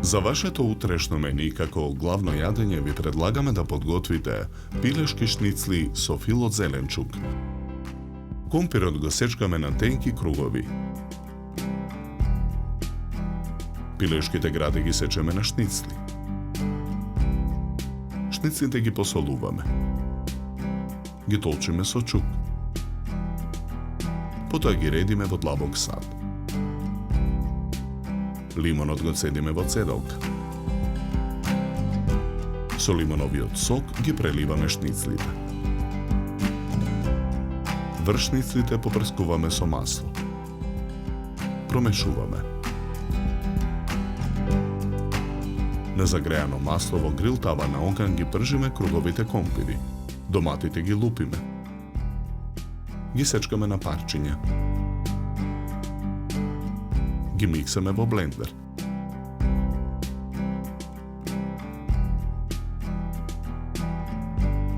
За вашето утрешно мени како главно јадење ви предлагаме да подготвите пилешки шницли со фил од зеленчук. Компирот го сечкаме на тенки кругови. Пилешките гради ги сечеме на шницли. Шницлите ги посолуваме. Ги толчиме со чук. Потоа ги редиме во длабок сад. Лимонот го цедиме во цедалка. Со лимоновиот сок ги преливаме шницлите. Врз шницлите попрскуваме со масло. Промешуваме. На загреано масло во грил тава на оган ги пржиме круговите компири. Доматите ги лупиме. Ги сечкаме на парчиња. Ги миксаме во блендер.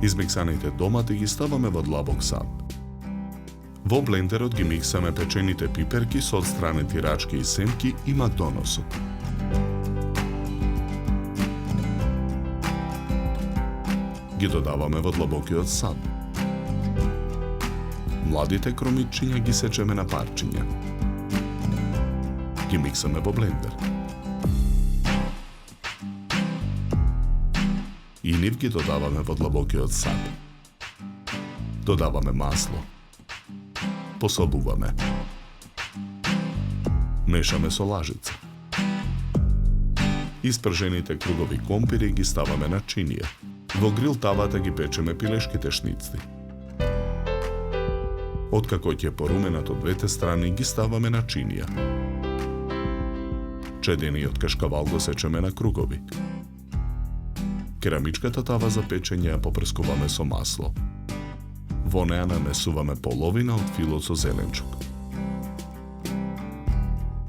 Измиксаните домати ги ставаме во длабок сад. Во блендерот ги миксаме печените пиперки со отстранети рачки и семки и макдоносот. Ги додаваме во длабокиот сад. Младите кромичиња ги сечеме на парчиња. Ги миксаме во блендер. И нив ги додаваме во длабокиот сад. Додаваме масло. Посолуваме. Мешаме со лажица. Испржените кругови компири ги ставаме на чинија. Во грил тавата ги печеме пилешките шницли. Откако ќе поруменат од двете страни ги ставаме на чинија. Чедениот кашкавал го сечеме на кругови. Керамичката тава за печење ја попрскуваме со масло. Во неа нанесуваме половина од филот со зеленчук.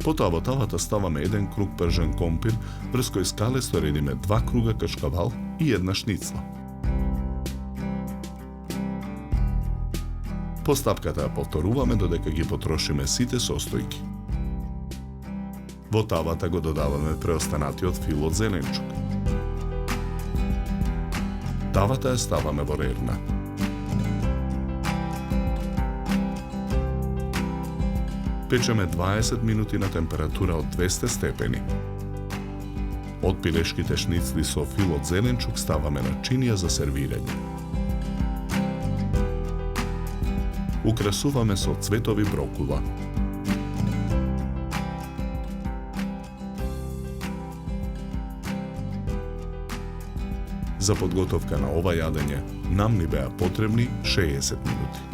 Потоа во тавата ставаме еден круг пржен компир, врз кој скалесто редиме 2 круга кашкавал и една шницла. Постапката ја повторуваме додека ги потрошиме сите состојки. Во тавата го додаваме преостанатиот фил од зеленчук. Тавата ја ставаме во рерна. Печеме 20 минути на температура од 200 степени. Од пилешките шницли со фил од зеленчук ставаме на чинија за сервирање. Украсуваме со цветови брокула. За подготовка на ова јадење нам ни беа потребни 60 минути.